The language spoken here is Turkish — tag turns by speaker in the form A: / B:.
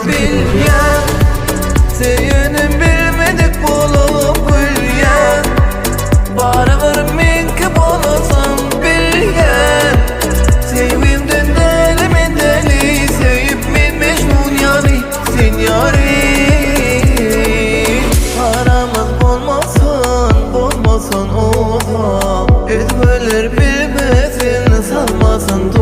A: bilgen, seni bilmedik bulup bilgen. Baribir menki bolasan bilgen, sevimden deli men deli, sevip men Mecnun yani sen yarim. Aramız bolmasın oha, etmeler bilmesin salmasın.